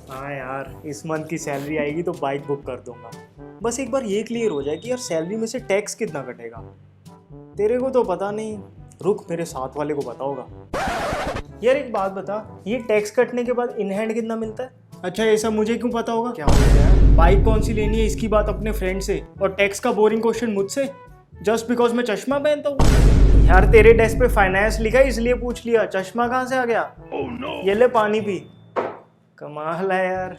हाँ यार, इस मंथ की सैलरी आएगी तो बाइक बुक कर दूंगा। बस एक बार ये क्लियर हो जाए कि यार सैलरी में से टैक्स कितना कटेगा। तेरे को तो पता नहीं, रुक मेरे साथ वाले को पता होगा। यार एक बात बता, ये टैक्स कटने के बाद इन हैंड कितना मिलता है? अच्छा, ये सब मुझे क्यों पता होगा? क्या हो गया यार? बाइक कौन सी लेनी है इसकी बात अपने फ्रेंड से, और टैक्स का बोरिंग क्वेश्चन मुझसे, जस्ट बिकॉज मैं चश्मा पहनता हूँ। यार तेरे डेस्क पे फाइनेंस लिखा है इसलिए पूछ लिया, चश्मा कहाँ से आ गया? oh, no. ये ले पानी पी। कमाल है यार।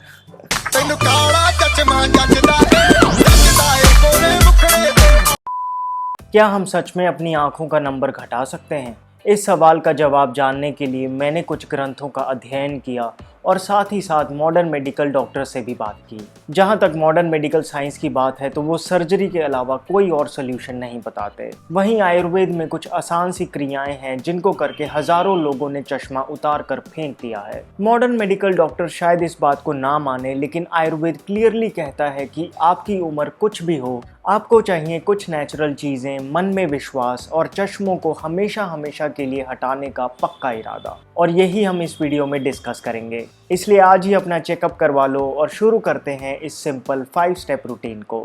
क्या हम सच में अपनी आंखों का नंबर घटा सकते हैं? इस सवाल का जवाब जानने के लिए मैंने कुछ ग्रंथों का अध्ययन किया और साथ ही साथ मॉडर्न मेडिकल डॉक्टर से भी बात की। जहां तक मॉडर्न मेडिकल साइंस की बात है तो वो सर्जरी के अलावा कोई और सोल्यूशन नहीं बताते। वहीं आयुर्वेद में कुछ आसान सी क्रियाएं हैं जिनको करके हजारों लोगों ने चश्मा उतार कर फेंक दिया है। मॉडर्न मेडिकल डॉक्टर शायद इस बात को ना माने, लेकिन आयुर्वेद क्लियरली कहता है कि आपकी उम्र कुछ भी हो, आपको चाहिए कुछ नेचुरल चीजें, मन में विश्वास और चश्मों को हमेशा हमेशा के लिए हटाने का पक्का इरादा। और यही हम इस वीडियो में डिस्कस करेंगे। इसलिए आज ही अपना चेकअप करवा लो और शुरू करते हैं इस सिंपल 5 स्टेप रूटीन को।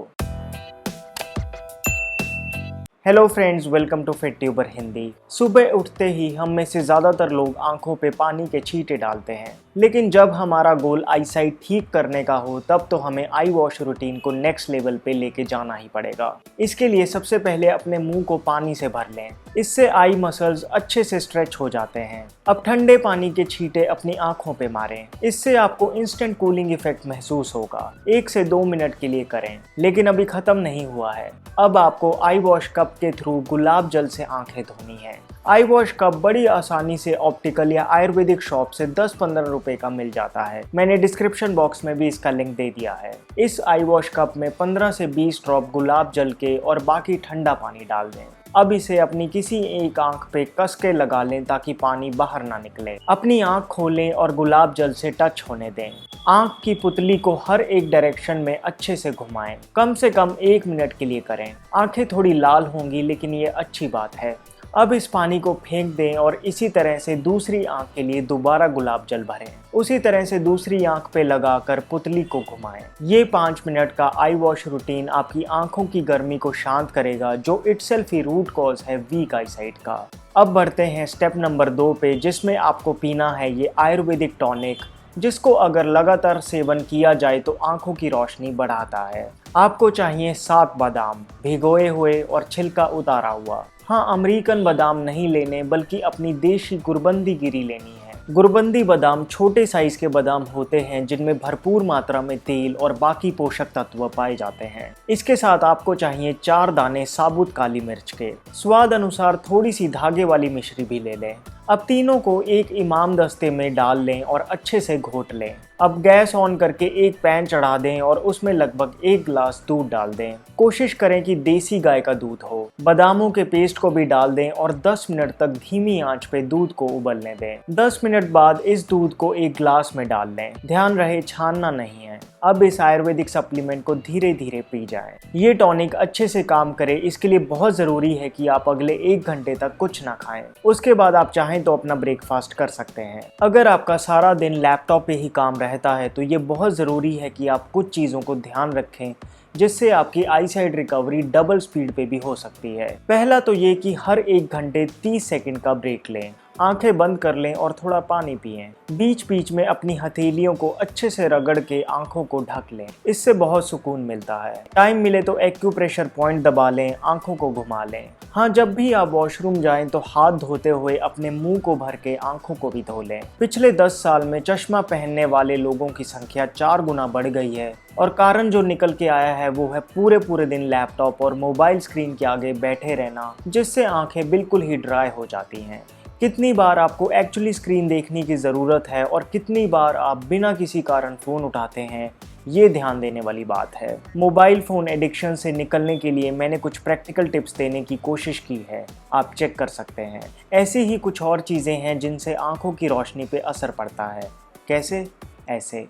Hello friends, welcome to fit tuber Hindi. सुबह उठते ही हम में से ज़्यादातर लोग आंखों पे पानी के छींटे डालते हैं, लेकिन जब हमारा गोल आई साइट ठीक करने का हो तब तो हमें आई वॉश रूटीन को नेक्स्ट लेवल पे लेके जाना ही पड़ेगा। इसके लिए सबसे पहले अपने मुंह को पानी से भर लें, इससे आई मसल्स अच्छे से स्ट्रेच हो जाते हैं। अब ठंडे पानी के छींटे अपनी आंखों पे मारें, इससे आपको इंस्टेंट कूलिंग इफेक्ट महसूस होगा। 1 से 2 मिनट के लिए करें, लेकिन अभी खत्म नहीं हुआ है। अब आपको आई वॉश कप के थ्रू गुलाब जल से आंखें धोनी है। आई वॉश कप बड़ी आसानी से ऑप्टिकल या आयुर्वेदिक शॉप से 10-15 रुपए का मिल जाता है। मैंने डिस्क्रिप्शन बॉक्स में भी इसका लिंक दे दिया है। इस आई वॉश कप में 15 से 20 ड्रॉप गुलाब जल के और बाकी ठंडा पानी डाल दें। अब इसे अपनी किसी एक आंख पे कस के लगा लें ताकि पानी बाहर ना निकले। अपनी आंख खोलें और गुलाब जल से टच होने दें। आंख की पुतली को हर एक डायरेक्शन में अच्छे से घुमाएं। कम से कम 1 मिनट के लिए करें। आंखें थोड़ी लाल होंगी, लेकिन ये अच्छी बात है। अब इस पानी को फेंक दें और इसी तरह से दूसरी आंख के लिए दोबारा गुलाब जल भरें। उसी तरह से दूसरी आंख पे लगाकर पुतली को घुमाएं। ये 5 मिनट का आई वॉश रूटीन आपकी आंखों की गर्मी को शांत करेगा, जो इटसेल्फ ही रूट कॉज है वीक आई साइट का। अब बढ़ते हैं स्टेप नंबर 2 पे, जिसमें आपको पीना है ये आयुर्वेदिक टॉनिक, जिसको अगर लगातार सेवन किया जाए तो आंखों की रोशनी बढ़ाता है। आपको चाहिए 7 बादाम, भिगोए हुए और छिलका उतारा हुआ। हाँ, अमेरिकन बादाम नहीं लेने, बल्कि अपनी देशी गुरबंदी गिरी लेनी है। गुरबंदी बादाम छोटे साइज के बादाम होते हैं जिनमें भरपूर मात्रा में तेल और बाकी पोषक तत्व पाए जाते हैं। इसके साथ आपको चाहिए 4 दाने साबुत काली मिर्च के। स्वाद अनुसार थोड़ी सी धागे वाली मिश्री भी ले लें। अब तीनों को एक इमाम दस्ते में डाल लें और अच्छे से घोट लें। अब गैस ऑन करके एक पैन चढ़ा दें और उसमें लगभग 1 गिलास दूध डाल दें। कोशिश करें कि देसी गाय का दूध हो। बादामों के पेस्ट को भी डाल दें और 10 मिनट तक धीमी आंच पे दूध को उबलने दें। 10 मिनट बाद इस दूध को एक ग्लास में डाल लें। ध्यान रहे छानना नहीं है। अब इस आयुर्वेदिक सप्लीमेंट को धीरे धीरे पी जाएं। ये टॉनिक अच्छे से काम करे, इसके लिए बहुत ज़रूरी है कि आप अगले 1 घंटे तक कुछ ना खाएं। उसके बाद आप चाहें तो अपना ब्रेकफास्ट कर सकते हैं। अगर आपका सारा दिन लैपटॉप पे ही काम रहता है तो ये बहुत ज़रूरी है कि आप कुछ चीज़ों को ध्यान रखें, जिससे आपकी आई साइड रिकवरी डबल स्पीड पे भी हो सकती है। पहला तो ये कि हर 1 घंटे 30 सेकंड का ब्रेक लें। आंखें बंद कर लें और थोड़ा पानी पिएं। बीच बीच में अपनी हथेलियों को अच्छे से रगड़ के आंखों को ढक लें, इससे बहुत सुकून मिलता है। टाइम मिले तो एक्यूप्रेशर पॉइंट दबा लें, आंखों को घुमा लें। हाँ, जब भी आप वॉशरूम जाएं तो हाथ धोते हुए अपने मुंह को भर के आंखों को भी धो लें। पिछले 10 साल में चश्मा पहनने वाले लोगों की संख्या 4 गुना बढ़ गई है, और कारण जो निकल के आया है वो है पूरे दिन लैपटॉप और मोबाइल स्क्रीन के आगे बैठे रहना, जिससे आंखें बिल्कुल ही ड्राई हो जाती हैं। कितनी बार आपको एक्चुअली स्क्रीन देखने की ज़रूरत है और कितनी बार आप बिना किसी कारण फ़ोन उठाते हैं, ये ध्यान देने वाली बात है। मोबाइल फ़ोन एडिक्शन से निकलने के लिए मैंने कुछ प्रैक्टिकल टिप्स देने की कोशिश की है, आप चेक कर सकते हैं। ऐसी ही कुछ और चीज़ें हैं जिनसे आंखों की रोशनी पे असर पड़ता है। कैसे? ऐसे।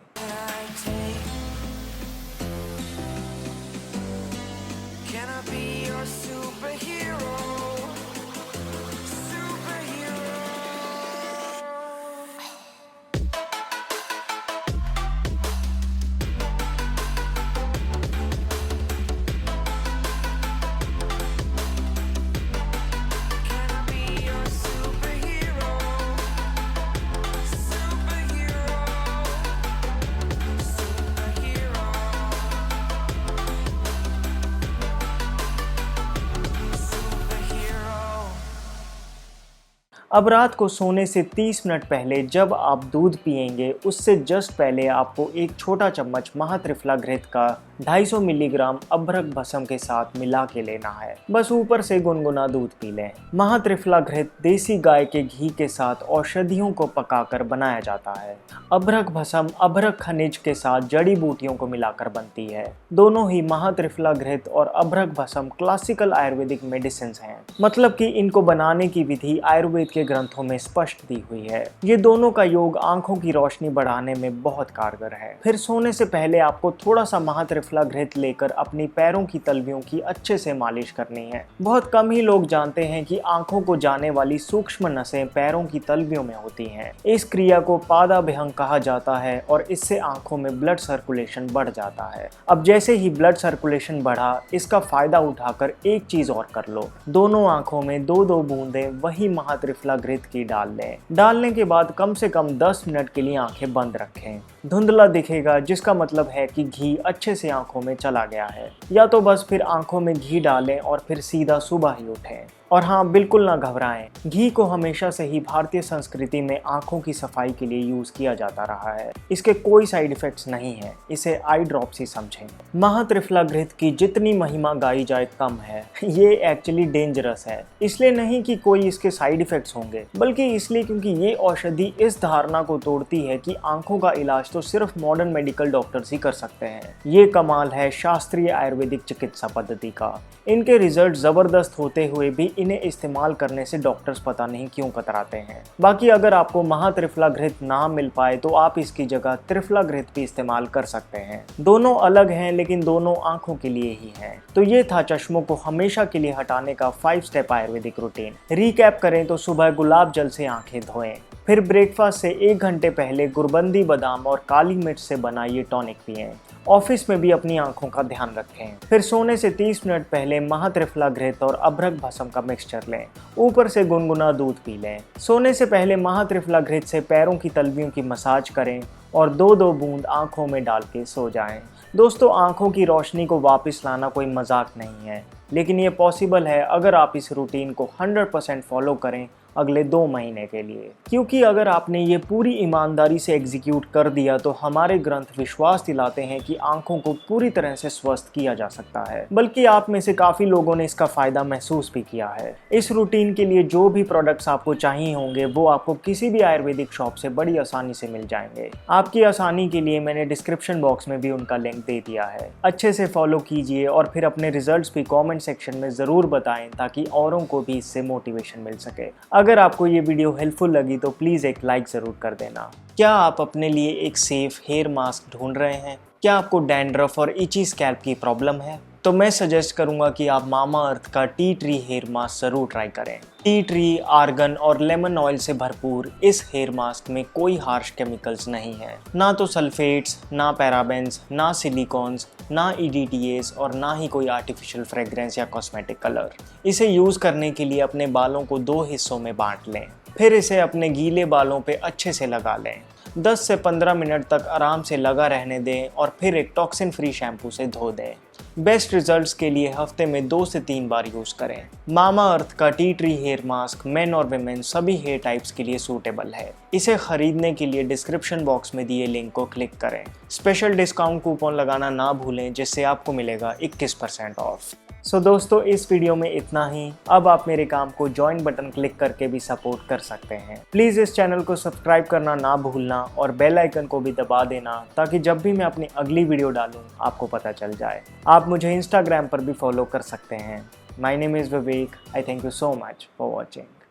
अब रात को सोने से 30 मिनट पहले जब आप दूध पिएंगे उससे जस्ट पहले आपको एक छोटा चम्मच महात्रिफला घृत का 250 मिलीग्राम अभ्रक भस्म के साथ मिला के लेना है। बस ऊपर से गुनगुना दूध पी लें। महात्रिफला घृत देसी गाय के घी के साथ औषधियों को पकाकर बनाया जाता है। अभ्रक भस्म अभ्रक खनिज के साथ जड़ी बूटियों को मिलाकर बनती है। दोनों ही महात्रिफला घृत और अभ्रक भस्म क्लासिकल आयुर्वेदिक मेडिसिन हैं, मतलब कि इनको बनाने की विधि आयुर्वेद के ग्रंथों में स्पष्ट दी हुई है। ये दोनों का योग आंखों की रोशनी बढ़ाने में बहुत कारगर है। फिर सोने से पहले आपको थोड़ा सा महात्रिफला घृत लेकर अपनी पैरों की तलवियों की अच्छे से मालिश करनी है। बहुत कम ही लोग जानते हैं कि आंखों को जाने वाली सूक्ष्म नसें पैरों की तलवियों में होती हैं। इस क्रिया को पादाभ्यंग कहा जाता है और इससे आंखों में ब्लड सर्कुलेशन बढ़ जाता है। अब जैसे ही ब्लड सर्कुलेशन बढ़ा, इसका फायदा उठाकर एक चीज और कर लो, दोनों आंखों में 2-2 बूंदें वही महात्रिफला घृत की डाल लें। डालने के बाद कम से कम 10 मिनट के लिए आंखें बंद रखें। धुंधला दिखेगा, जिसका मतलब है कि घी अच्छे से आंखों में चला गया है। या तो बस फिर आंखों में घी डालें और फिर सीधा सुबह ही उठें। और हाँ, बिल्कुल ना घबराएं। घी को हमेशा से ही भारतीय संस्कृति में आंखों की सफाई के लिए यूज किया जाता रहा है। इसके कोई साइड इफेक्ट्स नहीं है, इसे आई ड्रॉप्स ही समझें। महात्रिफला घृत की जितनी महिमा गाई जाए कम है। ये एक्चुअली डेंजरस है, इसलिए नहीं कि कोई इसके साइड इफेक्ट्स होंगे, बल्कि इसलिए क्योंकि ये औषधि इस धारणा को तोड़ती है कि आंखों का इलाज तो सिर्फ मॉडर्न मेडिकल डॉक्टर्स ही कर सकते हैं। ये कमाल है शास्त्रीय आयुर्वेदिक चिकित्सा पद्धति का। इनके रिजल्ट जबरदस्त होते हुए भी इन्हें इस्तेमाल करने से डॉक्टर्स पता नहीं क्यों कतराते हैं। बाकी अगर आपको महात्रिफला घृत ना मिल पाए तो आप इसकी जगह त्रिफला घृत भी इस्तेमाल कर सकते हैं। दोनों अलग हैं, लेकिन दोनों आंखों के लिए ही हैं। तो ये था चश्मों को हमेशा के लिए हटाने का 5 स्टेप आयुर्वेदिक रूटीन। रिकैप करें तो सुबह गुलाब जल से आंखें धोएं, फिर ब्रेकफास्ट से 1 घंटे पहले गुरबंदी बादाम और काली मिर्च से बना ये टॉनिक पिएं। ऑफिस में भी अपनी आंखों का ध्यान रखें। फिर सोने से 30 मिनट पहले महात्रिफला घृत और अभ्रक भस्म का मिक्सचर लें। ऊपर से गुनगुना दूध पी लें। सोने से पहले महात्रिफला घृत से पैरों की तलवियों की मसाज करें और 2-2 बूंद आंखों में डाल के सो जाएं। दोस्तों, आंखों की रोशनी को वापस लाना कोई मजाक नहीं है, लेकिन ये पॉसिबल है अगर आप इस रूटीन को 100% फॉलो करें अगले 2 महीने के लिए। क्योंकि अगर आपने ये पूरी ईमानदारी से एग्जीक्यूट कर दिया तो हमारे ग्रंथ विश्वास दिलाते हैं कि आंखों को पूरी तरह से स्वस्थ किया जा सकता है। बल्कि आप में से काफ़ी लोगों ने इसका फ़ायदा महसूस भी किया है। इस रूटीन के लिए जो भी प्रोडक्ट्स आपको चाहिए होंगे वो आपको किसी भी आयुर्वेदिक शॉप से बड़ी आसानी से मिल जाएंगे। आपकी आसानी के लिए मैंने डिस्क्रिप्शन बॉक्स में भी उनका लिंक दे दिया है। अच्छे से फॉलो कीजिए और फिर अपने रिजल्ट्स भी कॉमेंट सेक्शन में ज़रूर बताएं ताकि औरों को भी इससे मोटिवेशन मिल सके। अगर आपको ये वीडियो हेल्पफुल लगी तो प्लीज़ एक लाइक ज़रूर कर देना। क्या आप अपने लिए एक सेफ हेयर मास्क ढूंढ रहे हैं? क्या आपको डैंड्रफ और इची स्कैल्प की प्रॉब्लम है? तो मैं सजेस्ट करूंगा कि आप मामा अर्थ का टी ट्री हेयर मास्क ज़रूर ट्राई करें। टी ट्री, आर्गन और लेमन ऑयल से भरपूर इस हेयर मास्क में कोई हार्श केमिकल्स नहीं है। ना तो सल्फेट्स, ना पैराबेंस, ना सिलिकॉन्स, ना EDTAs और ना ही कोई आर्टिफिशियल फ्रेग्रेंस या कॉस्मेटिक कलर। इसे यूज़ करने के लिए अपने बालों को 2 हिस्सों में बांट लें। फिर इसे अपने गीले बालों पे अच्छे से लगा लें। 10 से 15 मिनट तक आराम से लगा रहने दें और फिर एक टॉक्सिन फ्री शैम्पू से धो दें। बेस्ट रिजल्ट्स के लिए हफ्ते में 2 से 3 बार यूज़ करें। मामा अर्थ का tea tree hair mask men और विमेन सभी हेयर टाइप्स के लिए सूटेबल है। इसे खरीदने के लिए डिस्क्रिप्शन बॉक्स में दिए लिंक को क्लिक करें। स्पेशल डिस्काउंट कूपन लगाना ना भूलें, जिससे आपको मिलेगा 21% ऑफ। सो दोस्तों, इस वीडियो में इतना ही। अब आप मेरे काम को ज्वाइन बटन क्लिक करके भी सपोर्ट कर सकते हैं। प्लीज़ इस चैनल को सब्सक्राइब करना ना भूलना और बेल आइकन को भी दबा देना ताकि जब भी मैं अपनी अगली वीडियो डालूं आपको पता चल जाए। आप मुझे इंस्टाग्राम पर भी फॉलो कर सकते हैं। My name is Vivek. I thank you so much for watching.